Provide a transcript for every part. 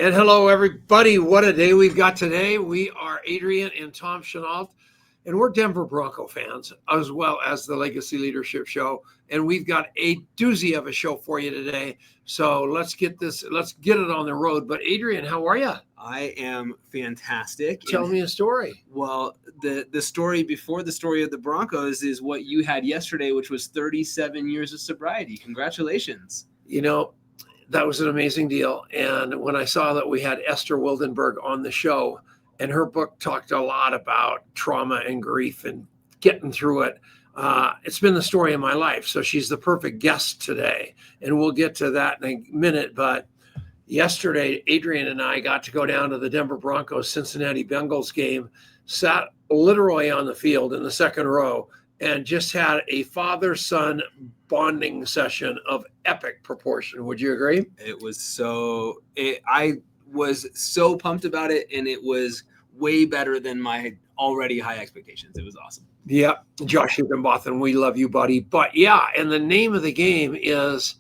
And hello, everybody. What a day we've got today. We are Adrian and Tom Chenault, and we're Denver Bronco fans, as well as the Legacy Leadership Show. And we've got a doozy of a show for you today. So let's get it on the road. But Adrian, how are you? I am fantastic. Tell me a story. Well, the story before the story of the Broncos is what you had yesterday, which was 37 years of sobriety. Congratulations. You know, that was an amazing deal. And when I saw that we had Esther Wildenberg on the show, and her book talked a lot about trauma and grief and getting through it, it's been the story of my life. So she's the perfect guest today. And we'll get to that in a minute. But yesterday, Adrian and I got to go down to the Denver Broncos Cincinnati Bengals game, sat literally on the field in the second row, and just had a father-son bonding session of epic proportion. Would you agree? I was so pumped about it, and it was way better than my already high expectations. It was awesome. Yeah, Josh Higginbotham, we love you, buddy. But yeah, and the name of the game is,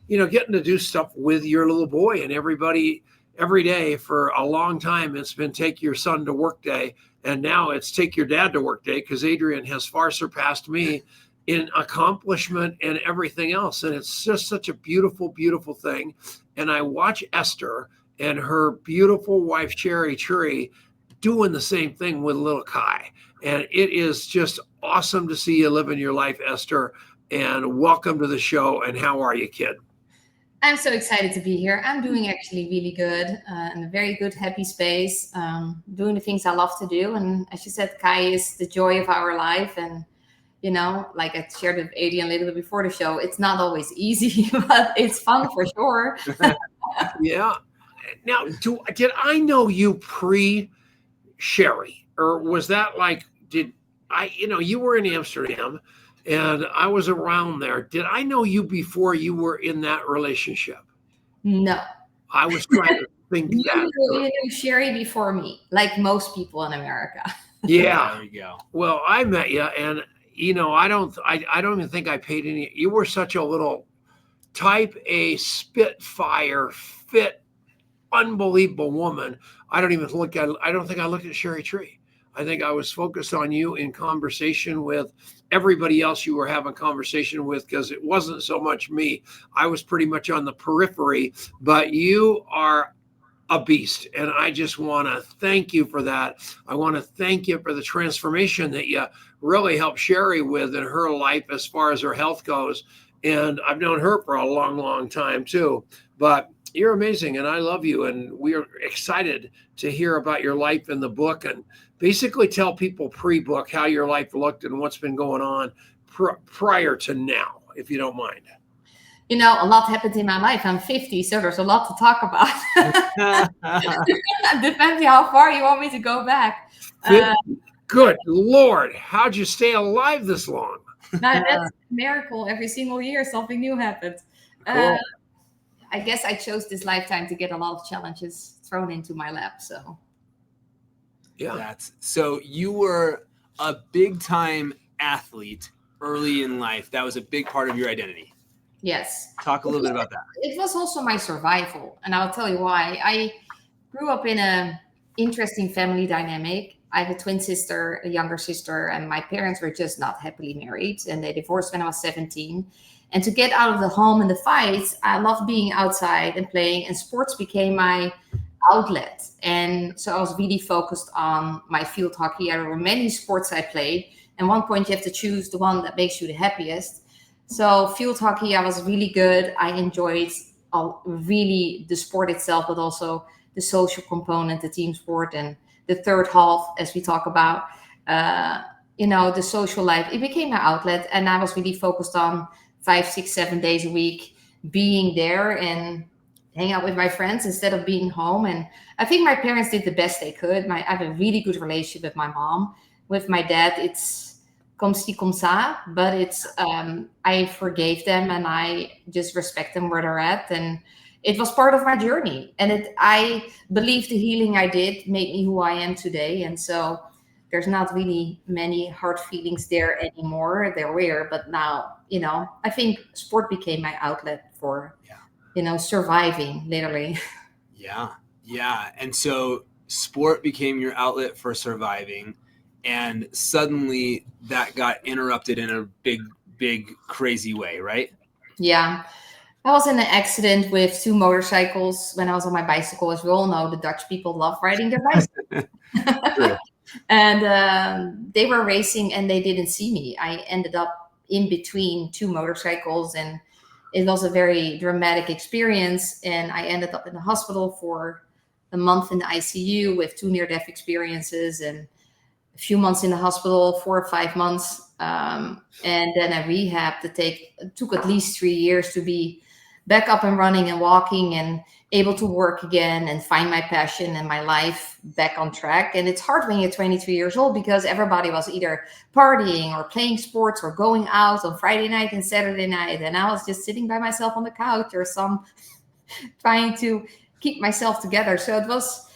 getting to do stuff with your little boy. And everybody, every day for a long time, it's been take your son to work day. And now it's take your dad to work day, because Adrian has far surpassed me in accomplishment and everything else. And it's just such a beautiful, beautiful thing. And I watch Esther and her beautiful wife, Sherry Tree, doing the same thing with little Kai. And it is just awesome to see you living your life, Esther. And welcome to the show. And how are you, kid? I'm so excited to be here. I'm doing actually really good, in a very good, happy space, doing the things I love to do. And as you said, Kai is the joy of our life. And, like I shared with Adrian a little bit before the show, it's not always easy, but it's fun for sure. Yeah. Now, did I know you pre-Sherry? Or was that like, you were in Amsterdam, and I was around there. Did I know you before you were in that relationship? No. I was trying to think that. You knew Sherry before me, like most people in America. Yeah. There you go. Well, I met you, and I don't even think I paid any. You were such a little type A spitfire, fit, unbelievable woman. I don't think I looked at Sherry Tree. I think I was focused on you in conversation with everybody else you were having conversation with, because it wasn't so much me. I was pretty much on the periphery, but you are a beast. And I just want to thank you for that. I want to thank you for the transformation that you really helped Sherry with in her life as far as her health goes. And I've known her for a long, long time too. But you're amazing, and I love you. And we are excited to hear about your life in the book, and basically tell people pre-book how your life looked and what's been going on prior to now, if you don't mind. A lot happened in my life. I'm 50, so there's a lot to talk about. Depending how far you want me to go back. Good Lord, how'd you stay alive this long? That's a miracle. Every single year, something new happens. Cool. I guess I chose this lifetime to get a lot of challenges thrown into my lap. So, yeah. So you were a big time athlete early in life. That was a big part of your identity. Yes. Talk a little bit about that. It was also my survival, and I'll tell you why. I grew up in an interesting family dynamic. I have a twin sister, a younger sister, and my parents were just not happily married, and they divorced when I was 17. And to get out of the home and the fights, I loved being outside and playing, and sports became my outlet. And so I was really focused on my field hockey. There were many sports I played. And at one point you have to choose the one that makes you the happiest. So field hockey, I was really good. I enjoyed really the sport itself, but also the social component, the team sport, and the third half, as we talk about, the social life. It became my outlet, and I was really focused on 5, 6, 7 days a week being there and hang out with my friends instead of being home. And I think my parents did the best they could. I have a really good relationship with my mom. With my dad, it's comme ci, comme ça, but it's I forgave them, and I just respect them where they're at. And it was part of my journey. And I believe the healing I did made me who I am today. And so there's not really many hard feelings there anymore. They're rare, but now, I think sport became my outlet for, surviving, literally. Yeah. Yeah. And so sport became your outlet for surviving. And suddenly that got interrupted in a big, crazy way, right? Yeah. I was in an accident with two motorcycles when I was on my bicycle. As we all know, the Dutch people love riding their bicycles. True. And they were racing and they didn't see me. I ended up in between two motorcycles, and it was a very dramatic experience. And I ended up in the hospital for a month in the ICU with two near-death experiences, and a few months in the hospital, 4 or 5 months. And then I rehabbed. It took at least 3 years to be back up and running and walking and able to work again and find my passion and my life back on track. And it's hard when you're 23 years old because everybody was either partying or playing sports or going out on Friday night and Saturday night. And I was just sitting by myself on the couch or trying to keep myself together. So it was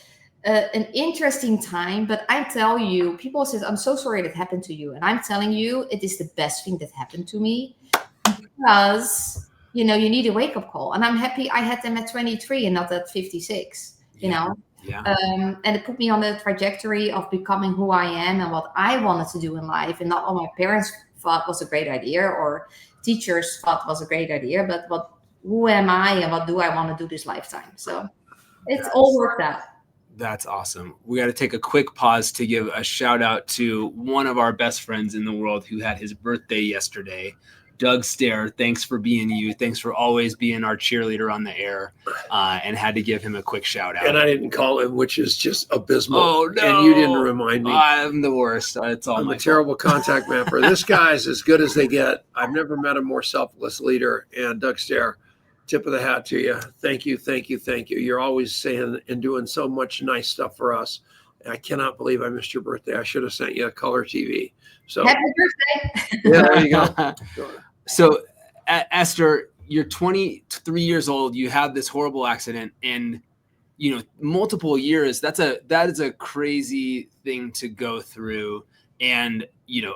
an interesting time. But I tell you, people say, I'm so sorry that happened to you. And I'm telling you, it is the best thing that happened to me because you need a wake-up call, and I'm happy I had them at 23 and not at 56. Yeah. And it put me on the trajectory of becoming who I am and what I wanted to do in life, and not what my parents thought was a great idea or teachers thought was a great idea, but who am I and what do I want to do this lifetime? So it's all worked out. That's awesome. We got to take a quick pause to give a shout out to one of our best friends in the world who had his birthday yesterday. Doug Stair, thanks for being you. Thanks for always being our cheerleader on the air, and had to give him a quick shout out. And I didn't call him, which is just abysmal. Oh, no. And you didn't remind me. I'm the worst. It's all I'm my a terrible contact mapper. This guy's as good as they get. I've never met a more selfless leader. And Doug Stair, tip of the hat to you. Thank you, thank you, thank you. You're always saying and doing so much nice stuff for us. I cannot believe I missed your birthday. I should have sent you a color TV. So Happy birthday. Yeah, there you go. So, Esther, you're 23 years old. You had this horrible accident, and multiple years. That is a crazy thing to go through, and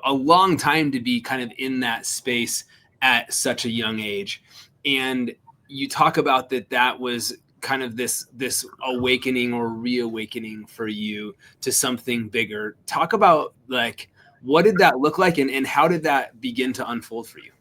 a long time to be kind of in that space at such a young age. And you talk about that was kind of this awakening or reawakening for you to something bigger. Talk about what did that look like, and how did that begin to unfold for you?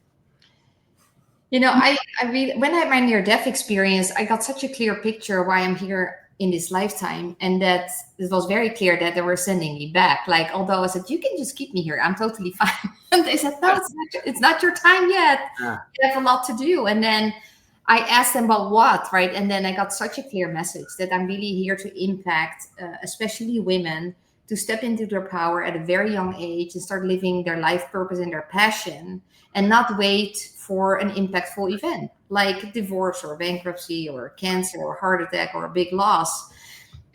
I really, when I had my near-death experience, I got such a clear picture why I'm here in this lifetime, and that it was very clear that they were sending me back. Although I said, you can just keep me here, I'm totally fine. And they said, no, it's not your time yet. Yeah. You have a lot to do. And then I asked them about what, right? And then I got such a clear message that I'm really here to impact, especially women, to step into their power at a very young age and start living their life purpose and their passion, and not wait for an impactful event like divorce or bankruptcy or cancer or heart attack or a big loss.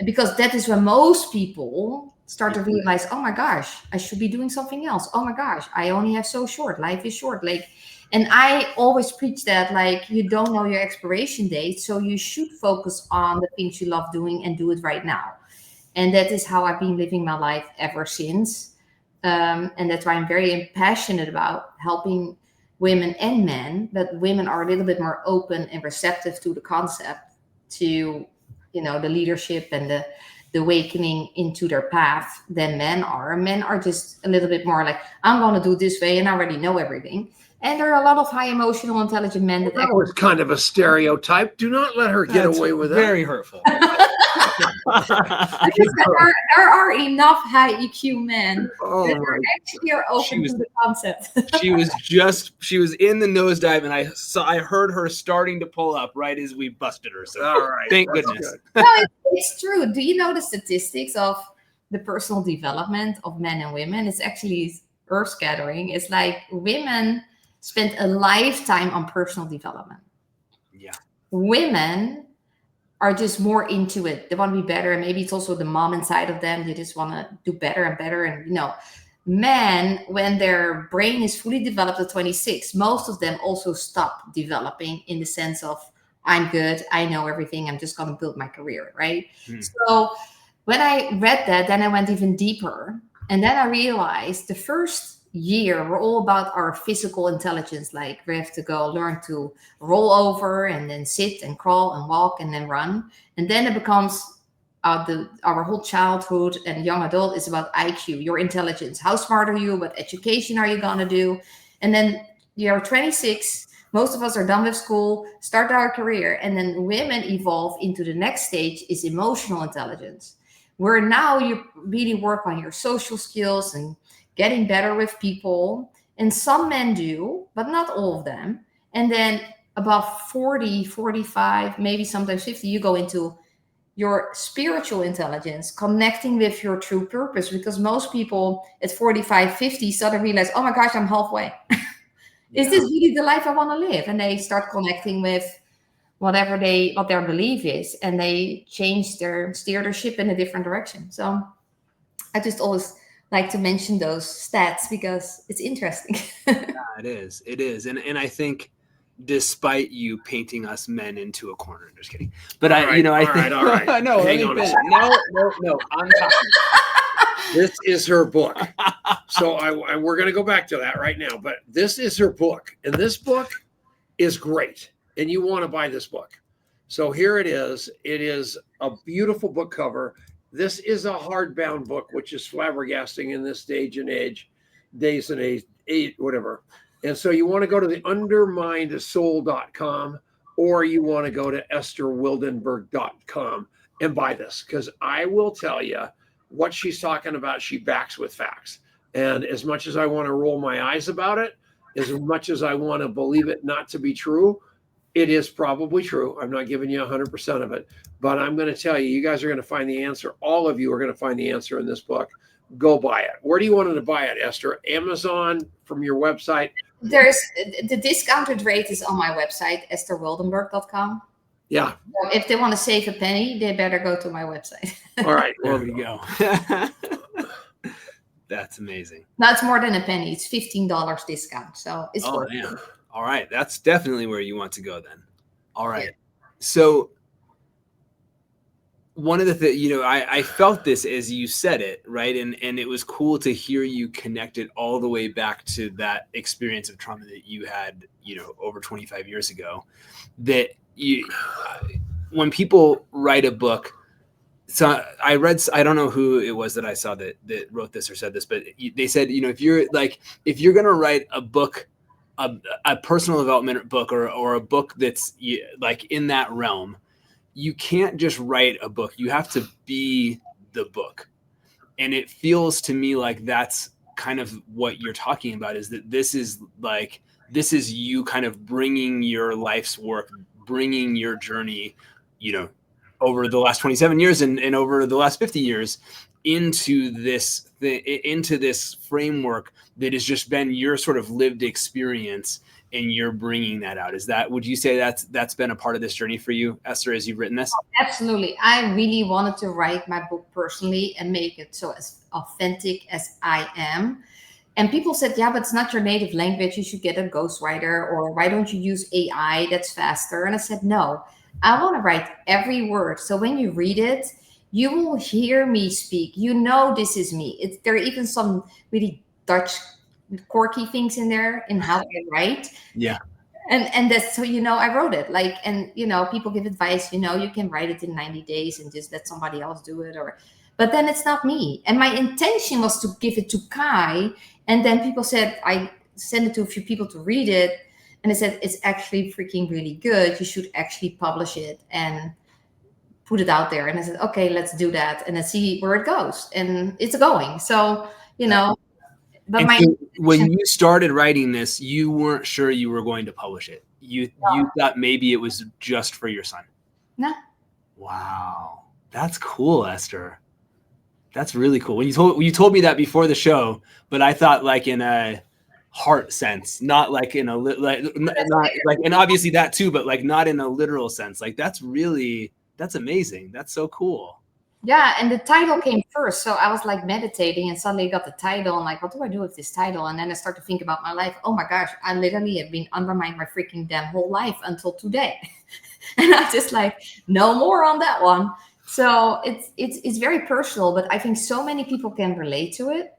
Because that is when most people start to realize, oh my gosh, I should be doing something else. Oh my gosh, I only have so short. Life is short. And I always preach that, you don't know your expiration date, so you should focus on the things you love doing and do it right now. And that is how I've been living my life ever since. And that's why I'm very passionate about helping women and men, but women are a little bit more open and receptive to the concept, to the leadership and the awakening into their path than men are. Men are just a little bit more I'm going to do this way and I already know everything. And there are a lot of high emotional, intelligent men that was kind of a stereotype. Do not let her get away with that. Very hurtful. Because there are enough high EQ men that are actually open to the concept. she was in the nosedive, and I heard her starting to pull up right as we busted her. So all right, thank goodness. No, it's true. Do you know the statistics of the personal development of men and women? It's actually earth-scattering. It's women spend a lifetime on personal development. Yeah. Women are just more into it. They want to be better. And maybe it's also the mom inside of them. They just want to do better and better. And, men, when their brain is fully developed at 26, most of them also stop developing in the sense of, I'm good, I know everything, I'm just going to build my career, right? So when I read that, then I went even deeper. And then I realized the first year we're all about our physical intelligence. We have to go learn to roll over and then sit and crawl and walk and then run. And then it becomes our whole childhood and young adult is about IQ, your intelligence. How smart are you? What education are you gonna do? And then you're 26. Most of us are done with school, start our career, and then women evolve into the next stage is emotional intelligence, where now you really work on your social skills and getting better with people. And some men do, but not all of them. And then about 40, 45, maybe sometimes 50, you go into your spiritual intelligence, connecting with your true purpose. Because most people at 45, 50 suddenly realize, oh my gosh, I'm halfway. Is this really the life I want to live? And they start connecting with what their belief is, and they steer their ship in a different direction. So I just always like to mention those stats because it's interesting. It is. And I think despite you painting us men into a corner, just kidding. But all right. No, Hang on a second. No, I'm talking. This is her book. So we're going to go back to that right now. But this is her book. And this book is great. And you want to buy this book. So here it is. It is a beautiful book cover. This is a hardbound book, which is flabbergasting in this days and age, whatever. And so you want to go to the underminedsoul.com, or you want to go to estherwildenberg.com and buy this, because I will tell you, what she's talking about, she backs with facts. And as much as I want to roll my eyes about it, as much as I want to believe it not to be true, it is probably true. I'm not giving you 100% of it, but I'm going to tell you, you guys are going to find the answer. All of you are going to find the answer in this book. Go buy it. Where do you want to buy it, Esther? Amazon, from your website? There's the discounted rate is on my website, estherwildenberg.com. Yeah. So if they want to save a penny, they better go to my website. All right. There we go. That's amazing. That's more than a penny. It's $15 discount. So it's worth it. All right. That's definitely where you want to go then. All right. Yeah. So one of the things, I felt this as you said it, right? And it was cool to hear you connect it all the way back to that experience of trauma that you had, over 25 years ago, that when people write a book, so I don't know who it was that I saw that wrote this or said this, but they said, if you're going to write a book, a personal development book or a book that's like in that realm, you can't just write a book. You have to be the book. And it feels to me like that's kind of what you're talking about, is that this is you kind of bringing your life's work, bringing your journey, over the last 27 years and over the last 50 years into this framework that has just been your sort of lived experience, and you're bringing that out. Would you say that's been a part of this journey for you, Esther, as you've written this? Absolutely. I really wanted to write my book personally and make it so as authentic as I am. And people said, yeah, but it's not your native language. You should get a ghostwriter, or why don't you use AI? That's faster. And I said, no, I want to write every word. So when you read it, you will hear me speak. This is me. There are even some really Dutch quirky things in there in how I write. Yeah. And that's, so, I wrote it people give advice, you can write it in 90 days and just let somebody else do it, but then it's not me. And my intention was to give it to Kai. And then people said, I sent it to a few people to read it. And they said, it's actually freaking really good. You should actually publish it and put it out there. And I said, okay, let's do that. And let's see where it goes. And it's going. So, but when you started writing this, you weren't sure you were going to publish it. You thought maybe it was just for your son. No. Wow. That's cool, Esther. That's really cool. When you told me that before the show, but I thought like in a heart sense, not like in a not like, and obviously that too, but like not in a literal sense. Like that's amazing. That's so cool. Yeah, and the title came first. So I was like meditating and suddenly got the title and like, what do I do with this title? And then I start to think about my life. Oh my gosh, I literally have been undermined my freaking damn whole life until today. And I just like, no more on that one. So it's very personal, but I think so many people can relate to it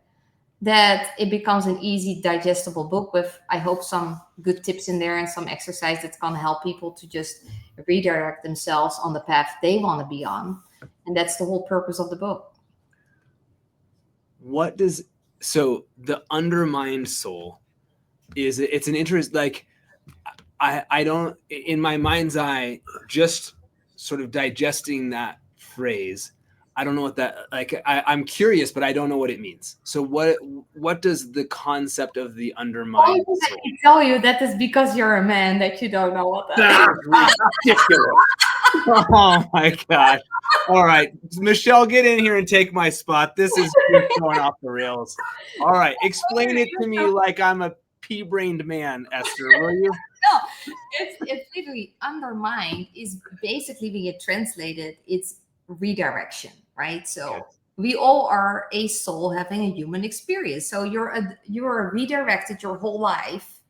that it becomes an easy digestible book with, I hope, some good tips in there and some exercise that's going to help people to just redirect themselves on the path they want to be on. And that's the whole purpose of the book. So the undermined soul it's an interest, like I don't, in my mind's eye, just sort of digesting that phrase, I don't know what that, like, I'm curious, but I don't know what it means. So what does the concept of the undermined I soul? can tell you that is because you're a man that you don't know what that is. Ridiculous. Oh my gosh. All right, Michelle, get in here and take my spot. This is just going off the rails. All right, explain it to me like I'm a pea-brained man, Esther, will you? No, it's literally undermined is basically being translated. It's redirection, right? So we all are a soul having a human experience. So you're redirected your whole life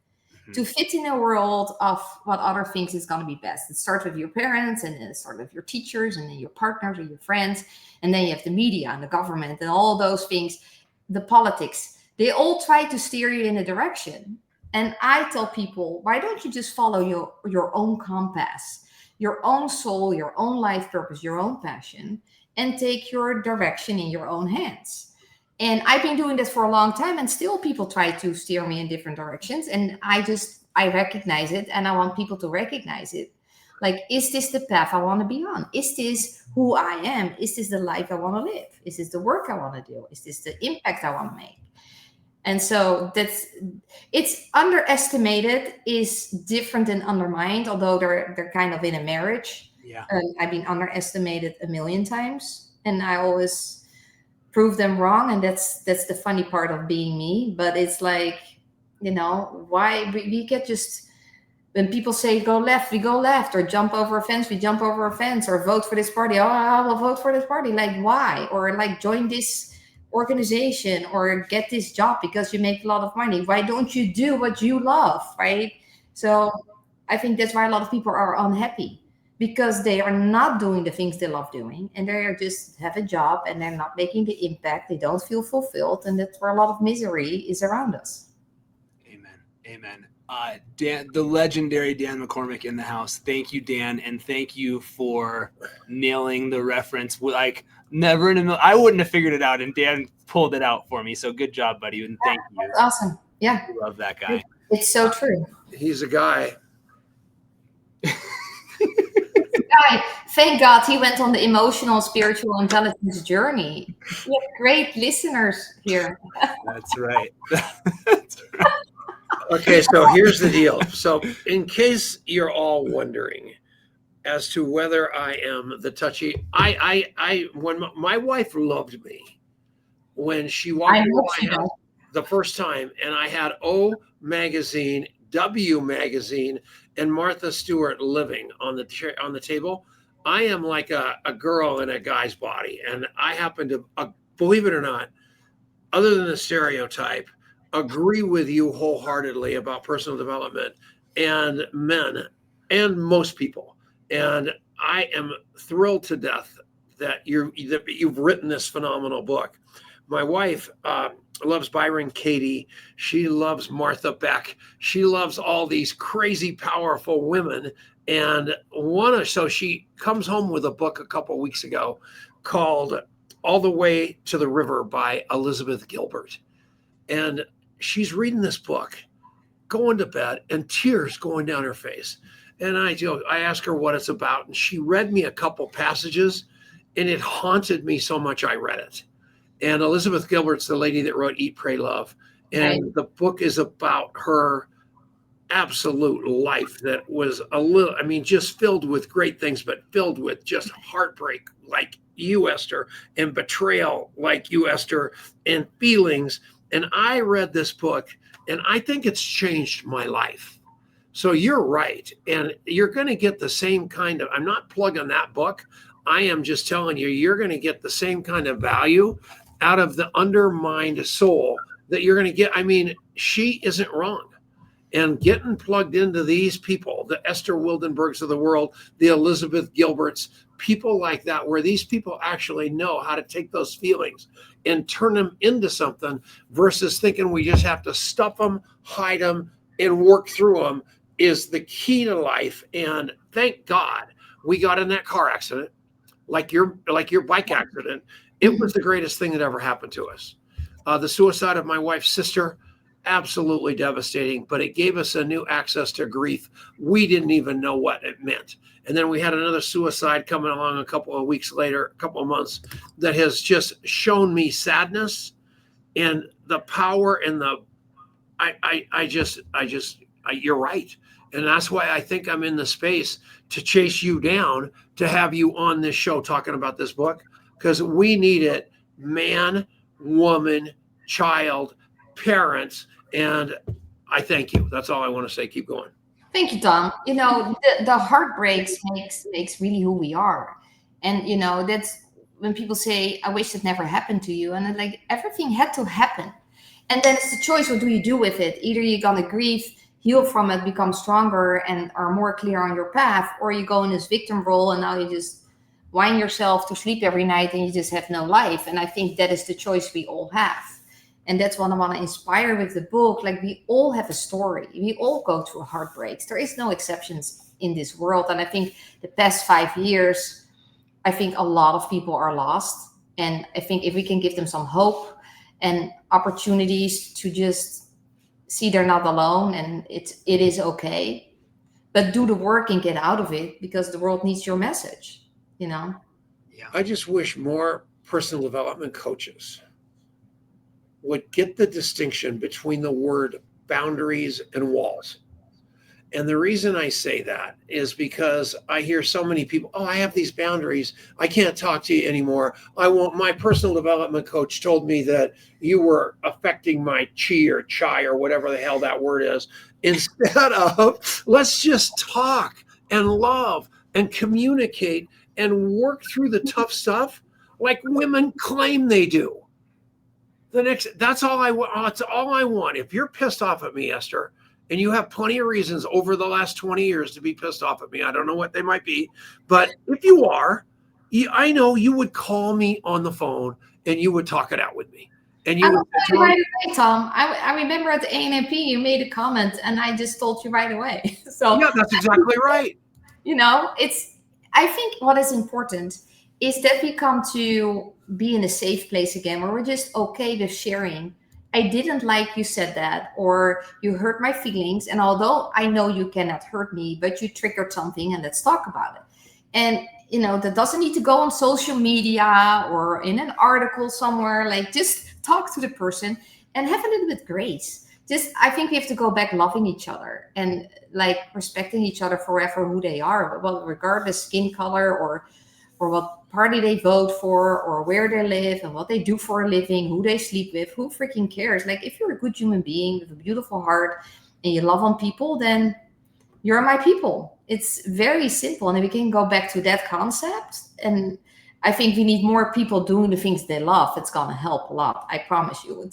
to fit in a world of what other thinks is going to be best. It starts with your parents, and then it starts with your teachers, and then your partners or your friends, and then you have the media and the government and all those things, the politics. They all try to steer you in a direction. And I tell people, why don't you just follow your own compass, your own soul, your own life purpose, your own passion, and take your direction in your own hands? And I've been doing this for a long time, and still people try to steer me in different directions. And I recognize it, and I want people to recognize it. Like, is this the path I want to be on? Is this who I am? Is this the life I want to live? Is this the work I want to do? Is this the impact I want to make? And so it's underestimated is different than undermined, although they're kind of in a marriage. Yeah. I've been underestimated a million times, and I always prove them wrong, and that's the funny part of being me. But it's like, why we get just, when people say go left, we go left, or jump over a fence, we jump over a fence, or vote for this party, I will vote for this party. Like, why? Or like, join this organization or get this job because you make a lot of money. Why don't you do what you love, right? So I think that's why a lot of people are unhappy, because they are not doing the things they love doing, and they are just have a job and they're not making the impact. They don't feel fulfilled, and that's where a lot of misery is around us. Amen. Dan, the legendary Dan McCormick in the house. Thank you, Dan, and thank you for nailing the reference. Like, never in a million, I wouldn't have figured it out, and Dan pulled it out for me. So good job, buddy, and thank you. That's awesome. Yeah, I love that guy. It's so true. He's a guy. Thank God he went on the emotional, spiritual intelligence journey. We have great listeners here. That's right. Okay, so here's the deal. So in case you're all wondering as to whether I am the touchy, when my wife loved me, when she walked into my house the first time, and I had O Magazine, W Magazine, and Martha Stewart Living on the table. I am like a girl in a guy's body, and I happen to, believe it or not, other than the stereotype, agree with you wholeheartedly about personal development and men and most people. And I am thrilled to death that you've written this phenomenal book. My wife loves Byron Katie. She loves Martha Beck. She loves all these crazy, powerful women. And so she comes home with a book a couple of weeks ago called All the Way to the River by Elizabeth Gilbert. And she's reading this book, going to bed, and tears going down her face. And I asked her what it's about, and she read me a couple passages, and it haunted me so much I read it. And Elizabeth Gilbert's the lady that wrote Eat, Pray, Love. And the book is about her absolute life that was just filled with great things, but filled with just heartbreak like you, Esther, and betrayal like you, Esther, and feelings. And I read this book, and I think it's changed my life. So you're right. And you're going to get the same kind of, I'm not plugging that book. I am just telling you, you're going to get the same kind of value out of the undermined soul that you're going to get. I mean, she isn't wrong. And getting plugged into these people, the Esther Wildenbergs of the world, the Elizabeth Gilberts, people like that, where these people actually know how to take those feelings and turn them into something versus thinking we just have to stuff them, hide them, and work through them, is the key to life. And thank God we got in that car accident. like your bike accident, it was the greatest thing that ever happened to us. The suicide of my wife's sister, absolutely devastating, but it gave us a new access to grief. We didn't even know what it meant. And then we had another suicide coming along a couple of weeks later, a couple of months, that has just shown me sadness and the power and you're right. And that's why I think I'm in the space to chase you down, to have you on this show talking about this book, because we need it. Man, woman, child, parents. And I thank you. That's all I want to say. Keep going. Thank you, Tom. The heartbreaks makes really who we are. And, that's when people say, I wish it never happened to you. And like, everything had to happen. And then it's the choice, what do you do with it? Either you're going to grieve, heal from it, become stronger, and are more clear on your path, or you go in this victim role and now you just whine yourself to sleep every night and you just have no life. And I think that is the choice we all have. And that's what I want to inspire with the book. Like, we all have a story. We all go through heartbreaks. There is no exceptions in this world. And I think the past 5 years, I think a lot of people are lost. And I think if we can give them some hope and opportunities to just see they're not alone and it is okay, but do the work and get out of it, because the world needs your message, Yeah. I just wish more personal development coaches would get the distinction between the word boundaries and walls. And the reason I say that is because I hear so many people, oh, I have these boundaries. I can't talk to you anymore. My personal development coach told me that you were affecting my chi or whatever the hell that word is. Instead of, let's just talk and love and communicate and work through the tough stuff like women claim they do. That's all I want. That's all I want. If you're pissed off at me, Esther, and you have plenty of reasons over the last 20 years to be pissed off at me, I don't know what they might be, but if you are, I know you would call me on the phone and you would talk it out with me. And you I would will tell you right away, Tom. I remember at the ANP you made a comment and I just told you right away. So yeah, that's exactly right. I think what is important is that we come to be in a safe place again, where we're just okay with sharing. I didn't like you said that, or you hurt my feelings. And although I know you cannot hurt me, but you triggered something and let's talk about it. And, that doesn't need to go on social media or in an article somewhere. Like, just talk to the person and have a little bit grace. I think we have to go back loving each other and like respecting each other forever who they are, well, regardless skin color or what party they vote for or where they live and what they do for a living, who they sleep with, who freaking cares? Like, if you're a good human being with a beautiful heart and you love on people, then you're my people. It's very simple. And we can go back to that concept. And I think we need more people doing the things they love. It's going to help a lot. I promise you.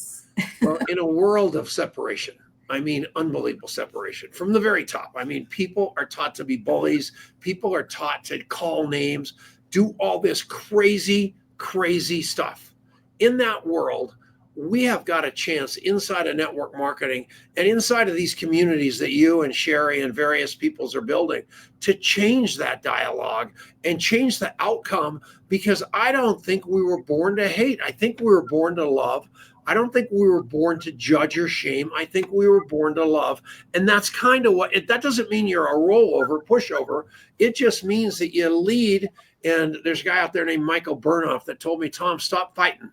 Well, in a world of separation, unbelievable separation from the very top. People are taught to be bullies. People are taught to call names, do all this crazy, crazy stuff. In that world, we have got a chance inside of network marketing and inside of these communities that you and Sherry and various peoples are building to change that dialogue and change the outcome, because I don't think we were born to hate. I think we were born to love. I don't think we were born to judge or shame. I think we were born to love. And that's kind of that doesn't mean you're a rollover, pushover. It just means that you lead. And there's a guy out there named Michael Burnoff that told me, Tom, stop fighting.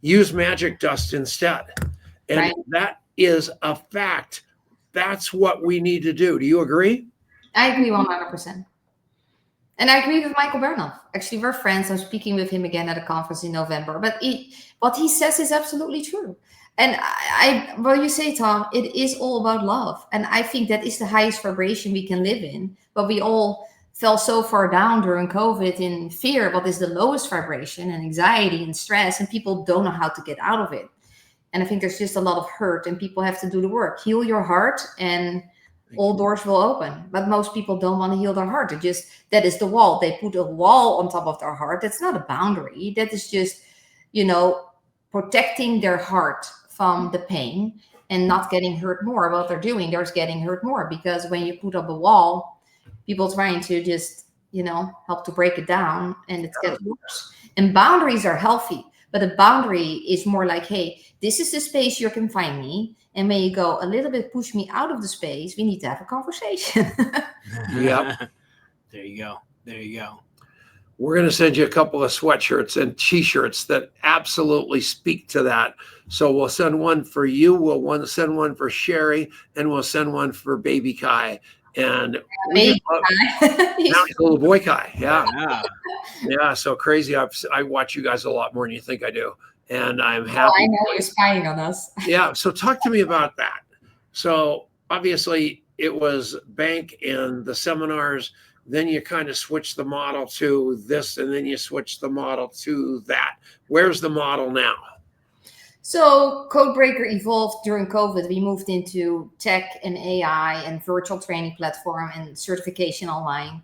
Use magic dust instead. And right. That is a fact. That's what we need to do. Do you agree? I agree 100%. And I agree with Michael Burnoff. Actually, we're friends. I'm speaking with him again at a conference in November. But what he says is absolutely true. And what you say, Tom, it is all about love. And I think that is the highest vibration we can live in. But we all fell so far down during COVID in fear. What is the lowest vibration? And anxiety and stress. And people don't know how to get out of it. And I think there's just a lot of hurt and people have to do the work. Heal your heart and all doors will open. But most people don't want to heal their heart. That is the wall. They put a wall on top of their heart. That's not a boundary. That is just, protecting their heart from the pain and not getting hurt more. What they're doing, they're getting hurt more, because when you put up a wall, people trying to just help to break it down, and it gets worse. And boundaries are healthy, but a boundary is more like, hey, this is the space you can find me. And when you go a little bit, push me out of the space, we need to have a conversation. Yep. There you go. There you go. We're going to send you a couple of sweatshirts and t-shirts that absolutely speak to that. So we'll send one for you. We'll send one for Sherry, and we'll send one for baby Kai. And now he's a little boy Kai. Yeah. Yeah. So crazy. I watch you guys a lot more than you think I do. And I'm happy. I know you're spying on us. Yeah. So talk to me about that. So obviously it was bank and the seminars. Then you kind of switch the model to this, and then you switch the model to that. Where's the model now? So Codebreaker evolved during COVID. We moved into tech and AI and virtual training platform and certification online.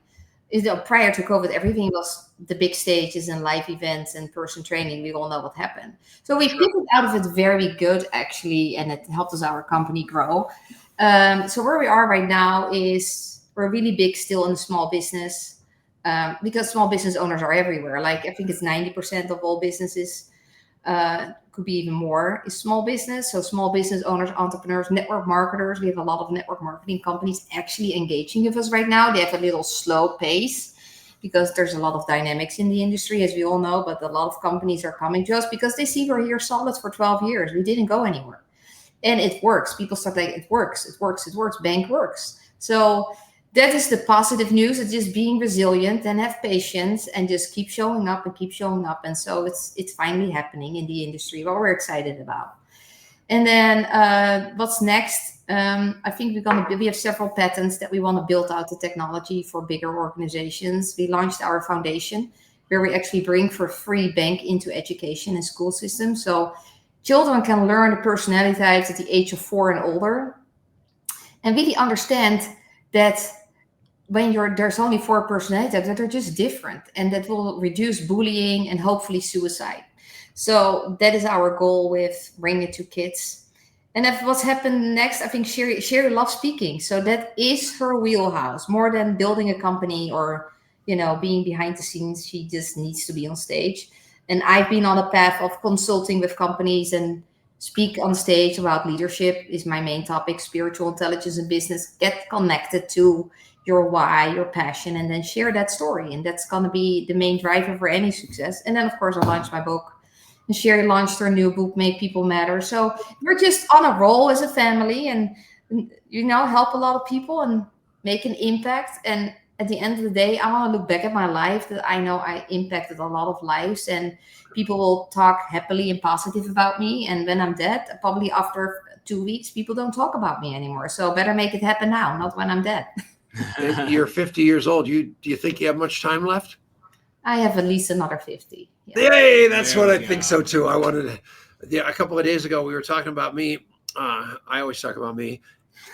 Prior to COVID, everything was the big stages and live events and person training. We all know what happened. So we pivoted out of it very good, actually, and it helped us, our company, grow. So where we are right now is we're really big still in small business, because small business owners are everywhere. Like, I think it's 90% of all businesses, could be even more, is small business. So small business owners, entrepreneurs, network marketers. We have a lot of network marketing companies actually engaging with us right now. They have a little slow pace because there's a lot of dynamics in the industry, as we all know, but a lot of companies are coming to us because they see we're here solid for 12 years. We didn't go anywhere. And it works. People start like, it works. Bank works. So that is the positive news. It's just being resilient and have patience and just keep showing up. And so it's finally happening in the industry, what we're excited about. And then what's next? I think we have several patents that we want to build out the technology for bigger organizations. We launched our foundation where we actually bring for free bank into education and school systems. So children can learn the personality types at the age of 4 and older, and really understand that when there's only 4 personality types, that they're just different, and that will reduce bullying and hopefully suicide. So that is our goal with bringing it to kids. And if what's happened next, I think Sherry loves speaking. So that is her wheelhouse. More than building a company or, being behind the scenes, she just needs to be on stage. And I've been on a path of consulting with companies and speak on stage about leadership is my main topic, spiritual intelligence and business. Get connected to your why, your passion, and then share that story. And that's going to be the main driver for any success. And then, of course, I launched my book. And Sherry launched her new book, Make People Matter. So we're just on a roll as a family and, help a lot of people and make an impact. And at the end of the day, I want to look back at my life that I know I impacted a lot of lives, and people will talk happily and positive about me. And when I'm dead, probably after 2 weeks, people don't talk about me anymore. So better make it happen now, not when I'm dead. You're 50 years old. Do you think you have much time left? I have at least another 50. Yeah. Yay, that's what I think so too. A couple of days ago, we were talking about me. I always talk about me.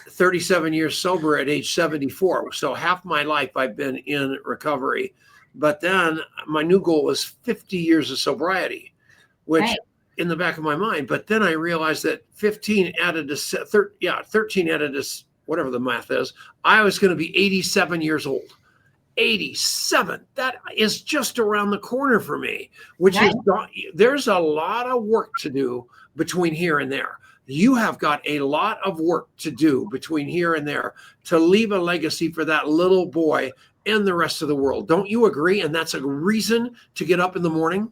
37 years sober at age 74. So half my life I've been in recovery. But then my new goal was 50 years of sobriety, which in the back of my mind. But then I realized that 13 added to whatever the math is. I was going to be 87 years old. 87. That is just around the corner for me, there's a lot of work to do between here and there. You have got a lot of work to do between here and there to leave a legacy for that little boy and the rest of the world. Don't you agree? And that's a reason to get up in the morning.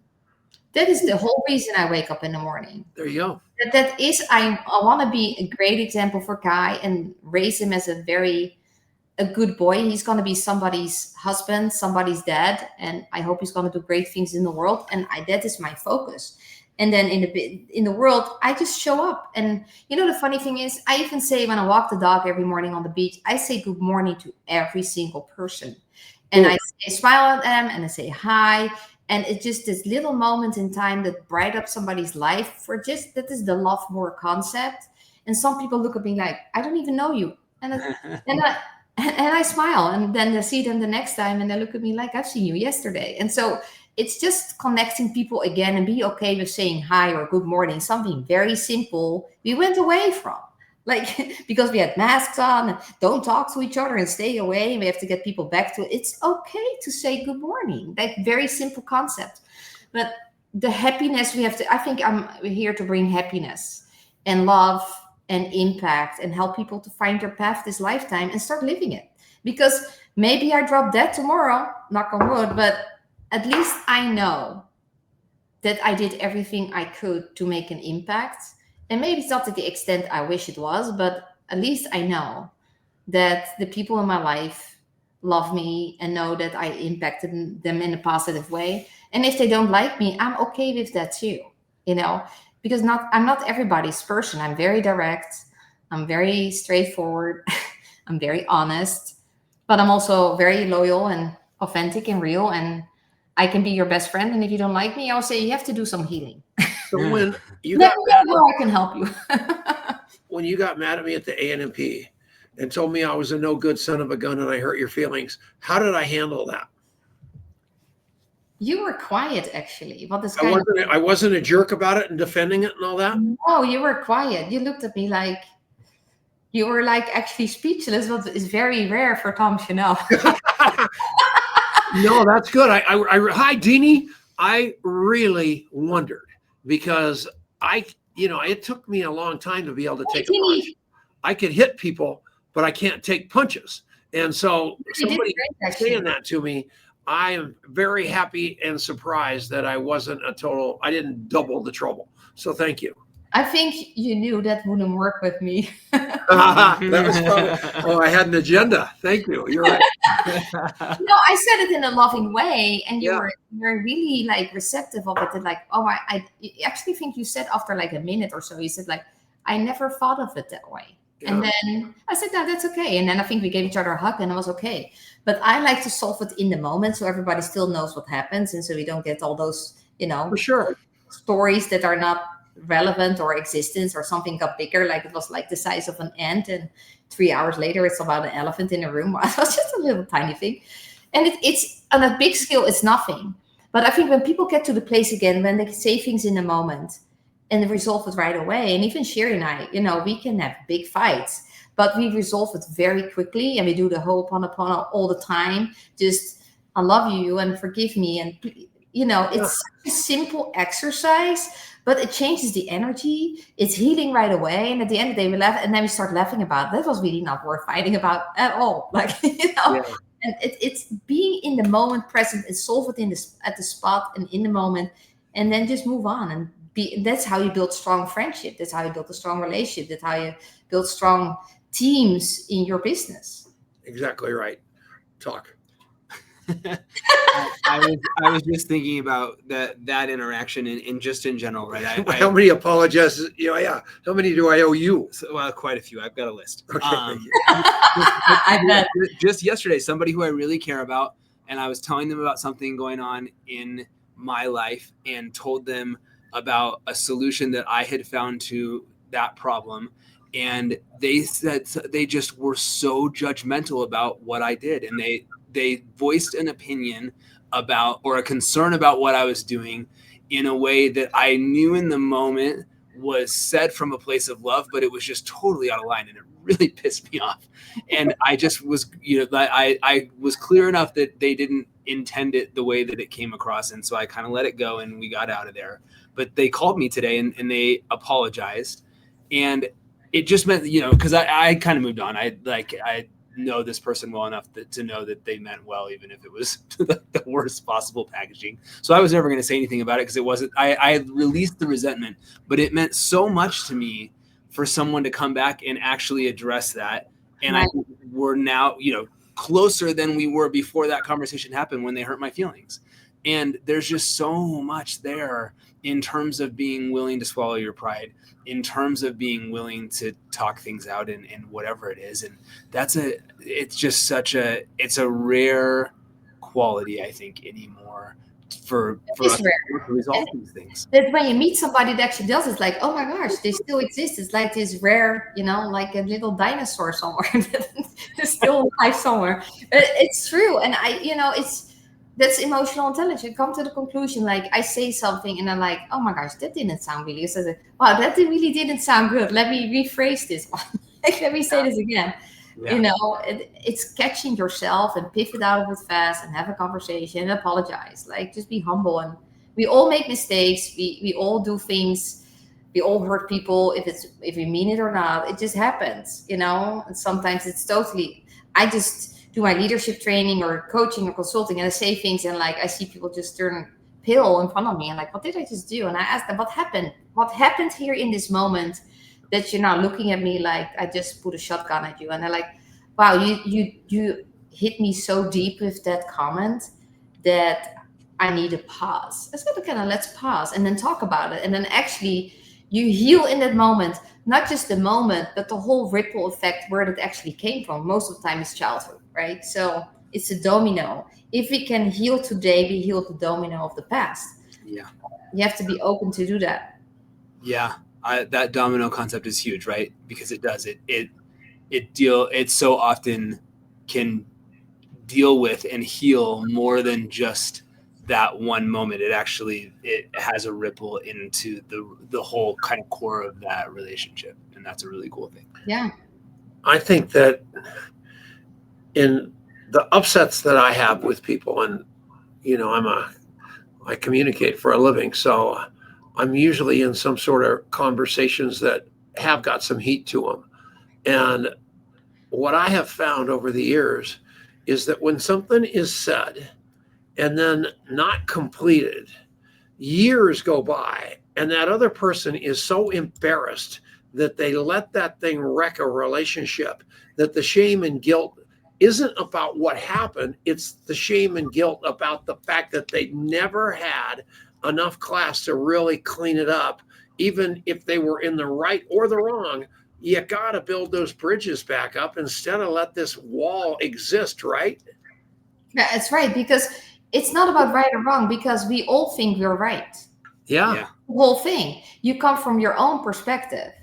That is the whole reason I wake up in the morning. There you go. I want to be a great example for Kai and raise him as a good boy. He's going to be somebody's husband, somebody's dad, and I hope he's going to do great things in the world. And that is my focus. And then in the world, I just show up. And the funny thing is, I even say when I walk the dog every morning on the beach, I say good morning to every single person. And I smile at them and I say hi. And it's just this little moment in time that bright up somebody's life that is the love more concept. And some people look at me like, I don't even know you. And I smile, and then I see them the next time and they look at me like, I've seen you yesterday. And so it's just connecting people again and be okay with saying hi or good morning, something very simple we went away from. Like, because we had masks on, and don't talk to each other and stay away, and we have to get people back to it. It's okay to say good morning. That very simple concept. But the happiness we have to, I think I'm here to bring happiness and love and impact and help people to find their path this lifetime and start living it. Because maybe I drop dead tomorrow, knock on wood, but at least I know that I did everything I could to make an impact. And maybe it's not to the extent I wish it was, but at least I know that the people in my life love me and know that I impacted them in a positive way. And if they don't like me, I'm okay with that too, because I'm not everybody's person. I'm very direct. I'm very straightforward. I'm very honest, but I'm also very loyal and authentic and real. And I can be your best friend. And if you don't like me, I'll say you have to do some healing. So when you Let got me know how I can help you. when you got mad at me at the ANMP and told me I was a no good son of a gun and I hurt your feelings, how did I handle that? You were quiet, actually. What is I wasn't a jerk about it and defending it and all that. No, you were quiet. You looked at me like you were like actually speechless, what is very rare for Tom Chanel. No, that's good. Hi, Deanie. I really wondered because it took me a long time to be able to take a punch. I could hit people, but I can't take punches. And so somebody saying that to me, I am very happy and surprised that I didn't double the trouble. So thank you. I think you knew that wouldn't work with me. That was fun. Oh, I had an agenda. Thank you. You're right. No, I said it in a loving way, and you're really like receptive of it. And like, I actually think you said after like a minute or so, you said like, I never thought of it that way. Yeah. And then I said, no, that's okay. And then I think we gave each other a hug and it was okay. But I like to solve it in the moment so everybody still knows what happens. And so we don't get all those, for sure, stories that are not relevant or existence, or something got bigger, like it was like the size of an ant. And 3 hours later, it's about an elephant in a room. It was just a little tiny thing. And it's on a big scale, it's nothing. But I think when people get to the place again, when they say things in the moment, and resolve it right away. And even Sherry and I, we can have big fights, but we resolve it very quickly. And we do the Ho'oponopono all the time. Just, I love you and forgive me. And, it's such a simple exercise, but it changes the energy. It's healing right away. And at the end of the day, we laugh and then we start laughing about it. That was really not worth fighting about at all. Like, And it's being in the moment, present, and solve it at the spot and in the moment, and then just move on and that's how you build strong friendship. That's how you build a strong relationship. That's how you build strong teams in your business. Exactly right. Talk. I was just thinking about that interaction and just in general, right? How many apologies? How many do I owe you? Well, quite a few. I've got a list. Okay, thank you. I bet. Just yesterday, somebody who I really care about, and I was telling them about something going on in my life and told them about a solution that I had found to that problem. And they said they just were so judgmental about what I did. And they voiced an opinion about, or a concern about what I was doing in a way that I knew in the moment was said from a place of love, but it was just totally out of line. And it really pissed me off. And I just was, I was clear enough that they didn't intend it the way that it came across. And so I kind of let it go and we got out of there. But they called me today and they apologized. And it just meant, because I kind of moved on. I know this person well enough to know that they meant well, even if it was the worst possible packaging. So I was never going to say anything about it because it wasn't, I had released the resentment, but it meant so much to me for someone to come back and actually address that. And we're now, closer than we were before that conversation happened when they hurt my feelings. And there's just so much there in terms of being willing to swallow your pride, in terms of being willing to talk things out and whatever it is. And it's a rare quality, I think, anymore for us to resolve these things. That when you meet somebody that actually does, it's like, oh my gosh, they still exist. It's like this rare, like a little dinosaur somewhere that's still alive somewhere. It's true. And That's emotional intelligence. Come to the conclusion, like I say something and I'm like, oh my gosh, that didn't sound really good. So, wow, that really didn't sound good. Let me rephrase this one. Let me say this again. Yeah. It's catching yourself and pivot out of it fast and have a conversation and apologize. Like just be humble. And we all make mistakes. We all do things. We all hurt people if we mean it or not. It just happens, And sometimes it's totally. I just do my leadership training or coaching or consulting, and I say things, and like I see people just turn pale in front of me, and like, what did I just do? And I ask them, what happened? What happened here in this moment that you're now looking at me like I just put a shotgun at you? And they're like, wow, you hit me so deep with that comment that I need a pause. I said, okay, now let's pause and then talk about it. And then actually you heal in that moment, not just the moment, but the whole ripple effect where it actually came from. Most of the time it's childhood, right? So it's a domino. If we can heal today, we heal the domino of the past. Yeah. You have to be open to do that. Yeah. That domino concept is huge, right? Because it does it so often can deal with and heal more than just that one moment. It has a ripple into the whole kind of core of that relationship, and that's a really cool thing. Yeah. I think that in the upsets that I have with people, and I communicate for a living, so I'm usually in some sort of conversations that have got some heat to them. And what I have found over the years is that when something is said and then not completed, years go by, and that other person is so embarrassed that they let that thing wreck a relationship, that the shame and guilt isn't about what happened. It's the shame and guilt about the fact that they never had enough class to really clean it up. Even if they were in the right or the wrong, you got to build those bridges back up instead of let this wall exist, right? Yeah, that's right. Because it's not about right or wrong, because we all think we're right. Yeah. The whole thing. You come from your own perspective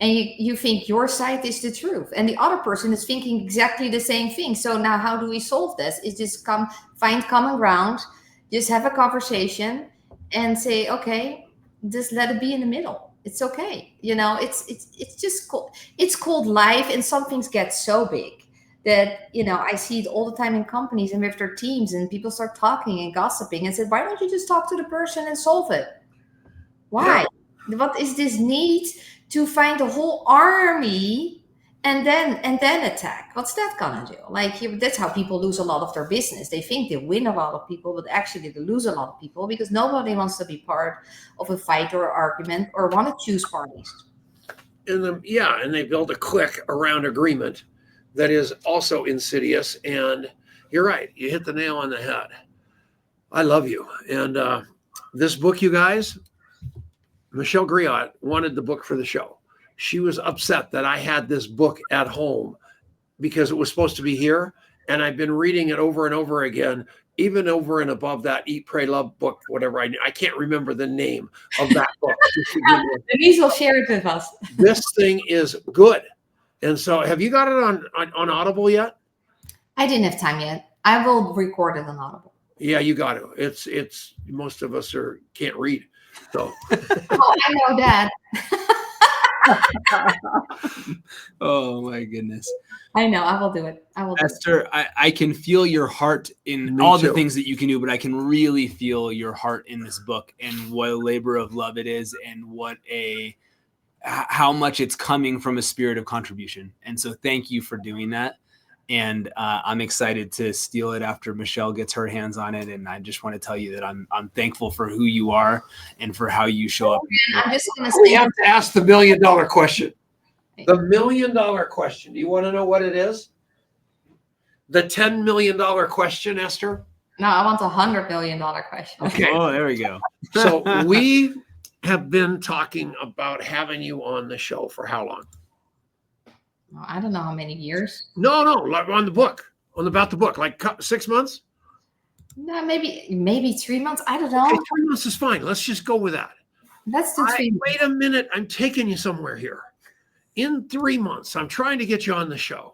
and you think your side is the truth, and the other person is thinking exactly the same thing. So now how do we solve this? Is just find common ground, just have a conversation and say, okay, just let it be in the middle. It's okay. It's just cool. It's called life, and some things get so big that I see it all the time in companies and with their teams, and people start talking and gossiping and said, why don't you just talk to the person and solve it? Why? Yeah. What is this need to find a whole army and then attack? What's that gonna do? Like, that's how people lose a lot of their business. They think they win a lot of people, but actually they lose a lot of people because nobody wants to be part of a fight or argument or want to choose parties. And they build a clique around agreement that is also insidious. And you're right. You hit the nail on the head. I love you. And this book, you guys, Michelle Griot wanted the book for the show. She was upset that I had this book at home because it was supposed to be here. And I've been reading it over and over again, even over and above that Eat, Pray, Love book, whatever. I can't remember the name of that book. Denise will share it with us. This thing is good. And so have you got it on Audible yet? I didn't have time yet. I will record it on Audible. Yeah, you got to. It's most of us can't read. So oh, I know that. Oh my goodness. I know. I will do it. Esther, I can feel your heart in all the things that you can do, but I can really feel your heart in this book and what a labor of love it is, and how much it's coming from a spirit of contribution. And so thank you for doing that. And I'm excited to steal it after Michelle gets her hands on it. And I just want to tell you that I'm thankful for who you are and for how you show up. I'm just going to say, we have to ask the $1 million question. The $1 million question. Do you want to know what it is? The $10 million question, Esther? No, I want a $100 million question. Okay. Oh, there we go. So we have been talking about having you on the show for how long? I don't know how many years. No, like on the book, about the book, like 6 months? No, maybe 3 months. I don't know. Okay, 3 months is fine. Let's just go with that. Let's do 3 months. Wait a minute. I'm taking you somewhere here. In 3 months, I'm trying to get you on the show.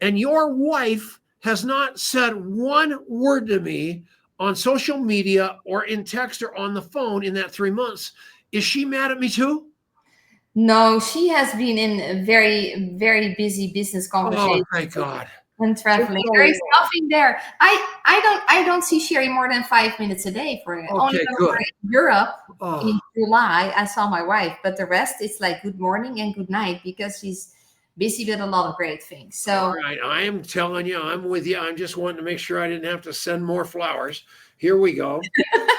And your wife has not said one word to me on social media or in text or on the phone in that 3 months, is she mad at me too? No, she has been in a very, very busy business conversation. Oh, thank God. And traveling. There is nothing there. I don't see Sherry more than 5 minutes a day for it. Only Okay, when good. we're in Europe Oh, in July, I saw my wife, but the rest it's like good morning and good night because she's busy with a lot of great things. So all right. I am telling you, I'm with you. I'm just wanting to make sure I didn't have to send more flowers. Here we go.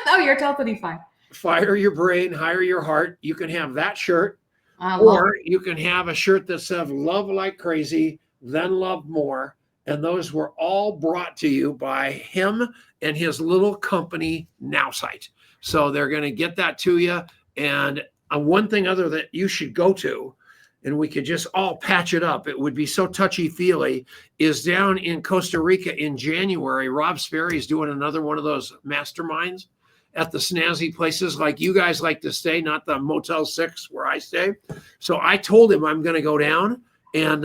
no, you're totally fine. Fire your brain, hire your heart. You can have that shirt, I love or you can have a shirt that says love like crazy, then love more. And those were all brought to you by him and his little company, Nowsite. So they're going to get that to you. And one thing other that you should go to, and we could just all patch it up, it would be so touchy-feely, is down in Costa Rica in January. Rob Sperry is doing another one of those masterminds at the snazzy places like you guys like to stay, not the Motel 6 where I stay. So I told him I'm going to go down, and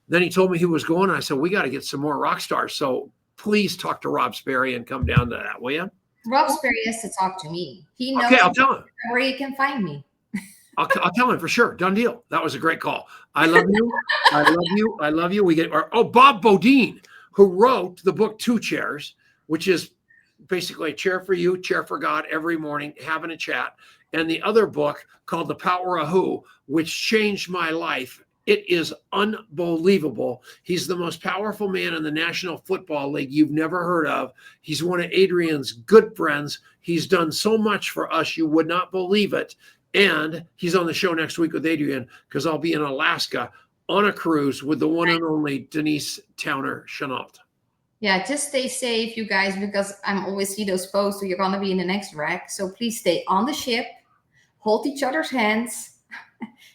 then he told me he was going. And I said, we got to get some more rock stars. So please talk to Rob Sperry and come down to that, will you? Rob Sperry has to talk to me. He knows Okay, I'll tell him. where you can find me. I'll tell him for sure. Done deal. That was a great call. I love you. I love you. I love you. We get Bob Bodine, who wrote the book Two Chairs, which is basically a chair for you, chair for God every morning, having a chat. And the other book called The Power of Who, which changed my life. It is unbelievable. He's the most powerful man in the National Football League you've never heard of. He's one of Adrian's good friends. He's done so much for us, you would not believe it. And he's on the show next week with Adrian because I'll be in Alaska on a cruise with the one and only Denise Towner Chenault. Yeah, just stay safe, you guys, because I'm always see those posts where you're going to be in the next wreck. So please stay on the ship, hold each other's hands,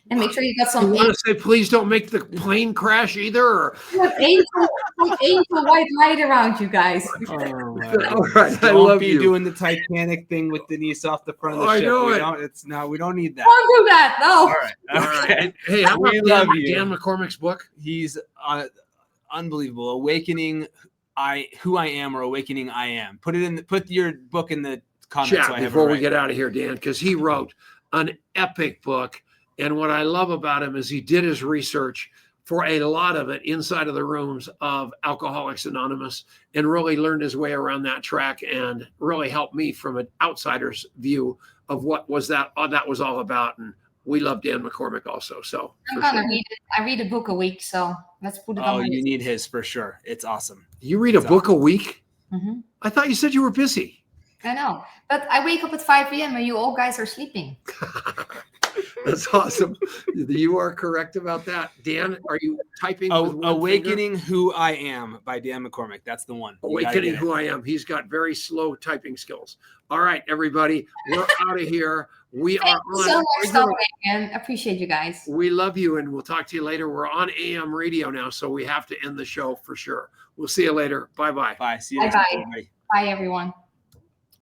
and make sure you got some. You want to say, please don't make the plane crash either? Or? Angel white light around you guys. Oh, all right, I don't love be you. doing the Titanic thing with Denise off the front of the I ship. know We don't need that. Don't do that. No. All right. All Okay. right. Hey, how about We love you. Dan McCormick's book? He's unbelievable. Awakening Who I Am, or Awakening I Am. Put your book in the comments. Chat so I have before it we right. get out of here, Dan, because he wrote an epic book. And what I love about him is he did his research for a lot of it inside of the rooms of Alcoholics Anonymous and really learned his way around that track and really helped me from an outsider's view of what was that was all about. And we love Dan McCormick also. So I'm going to read it. I read a book a week, so let's put it on my you list. need his for sure. It's awesome. You read a book a week? Mm-hmm. I thought you said you were busy. I know, but I wake up at 5 p.m. and you all guys are sleeping. That's awesome. You are correct about that. Dan, are you typing? With one Awakening finger? Who I Am by Dan McCormick. That's the one. Awakening Who I Am. He's got very slow typing skills. All right, everybody, we're out of here. We Thank are you on. so much, Tom, and appreciate you guys. We love you, and we'll talk to you later. We're on AM radio now, so we have to end the show for sure. We'll see you later. Bye-bye. Bye. See you Bye-bye. next time, everybody. Bye, everyone.